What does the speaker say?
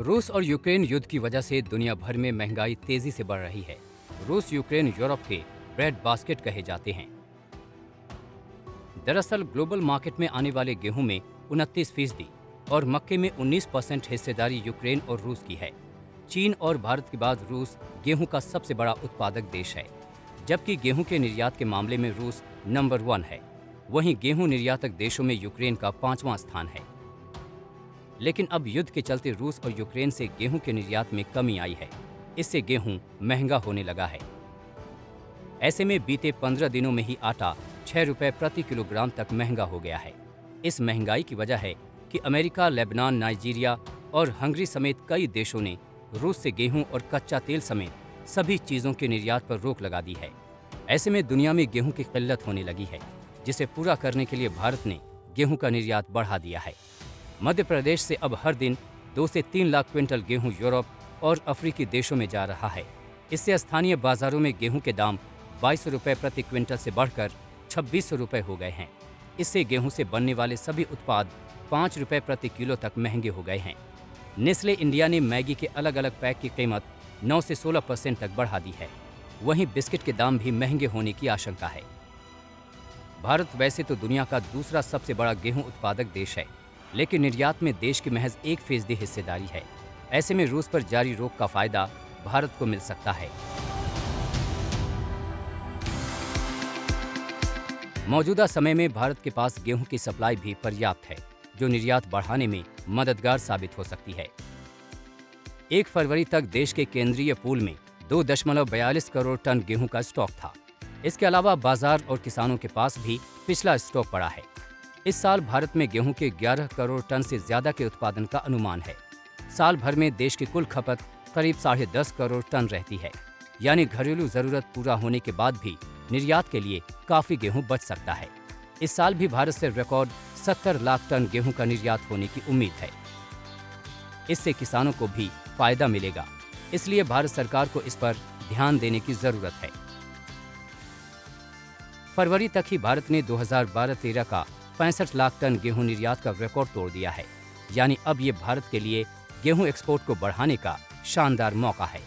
रूस और यूक्रेन युद्ध की वजह से दुनिया भर में महंगाई तेजी से बढ़ रही है। रूस यूक्रेन यूरोप के ब्रेड बास्केट कहे जाते हैं। दरअसल ग्लोबल मार्केट में आने वाले गेहूं में 29% और मक्के में 19% हिस्सेदारी यूक्रेन और रूस की है। चीन और भारत के बाद रूस गेहूं का सबसे बड़ा उत्पादक देश है, जबकि गेहूं के निर्यात के मामले में रूस नंबर 1 है। वहीं गेहूं निर्यातक देशों में यूक्रेन का 5वां स्थान है। लेकिन अब युद्ध के चलते रूस और यूक्रेन से गेहूं के निर्यात में कमी आई है। इससे गेहूं महंगा होने लगा है। ऐसे में बीते 15 दिनों में ही आटा 6 रुपए प्रति किलोग्राम तक महंगा हो गया है। इस महंगाई की वजह है कि अमेरिका, लेबनान, नाइजीरिया और हंगरी समेत कई देशों ने रूस से गेहूं और कच्चा तेल समेत सभी चीज़ों के निर्यात पर रोक लगा दी है। ऐसे में दुनिया में गेहूं की किल्लत होने लगी है, जिसे पूरा करने के लिए भारत ने गेहूं का निर्यात बढ़ा दिया है। मध्य प्रदेश से अब हर दिन 2 से 3 लाख क्विंटल गेहूं यूरोप और अफ्रीकी देशों में जा रहा है। इससे स्थानीय बाजारों में गेहूं के दाम 22 रुपए प्रति क्विंटल से बढ़कर 2600 रुपए हो गए हैं। इससे गेहूं से बनने वाले सभी उत्पाद 5 रुपए प्रति किलो तक महंगे हो गए हैं। नेस्ले इंडिया ने मैगी के अलग अलग पैक की कीमत 9 से 16% तक बढ़ा दी है। वहीं बिस्किट के दाम भी महंगे होने की आशंका है। भारत वैसे तो दुनिया का दूसरा सबसे बड़ा गेहूं उत्पादक देश है, लेकिन निर्यात में देश की महज 1% हिस्सेदारी है। ऐसे में रूस पर जारी रोक का फायदा भारत को मिल सकता है। मौजूदा समय में भारत के पास गेहूं की सप्लाई भी पर्याप्त है, जो निर्यात बढ़ाने में मददगार साबित हो सकती है। 1 फरवरी तक देश के केंद्रीय पूल में 2.42 करोड़ टन गेहूं का स्टॉक था। इसके अलावा बाजार और किसानों के पास भी पिछला स्टॉक पड़ा है। इस साल भारत में गेहूं के 11 करोड़ टन से ज्यादा के उत्पादन का अनुमान है। साल भर में देश की कुल खपत करीब 10.5 करोड़ टन रहती है, यानी घरेलू जरूरत पूरा होने के बाद भी निर्यात के लिए काफी गेहूं बच सकता है। इस साल भी भारत से रिकॉर्ड 70 लाख टन गेहूं का निर्यात होने की उम्मीद है। इससे किसानों को भी फायदा मिलेगा, इसलिए भारत सरकार को इस पर ध्यान देने की जरूरत है। फरवरी तक ही भारत ने 2012-13 का 65 लाख टन गेहूं निर्यात का रिकॉर्ड तोड़ दिया है, यानी अब ये भारत के लिए गेहूं एक्सपोर्ट को बढ़ाने का शानदार मौका है।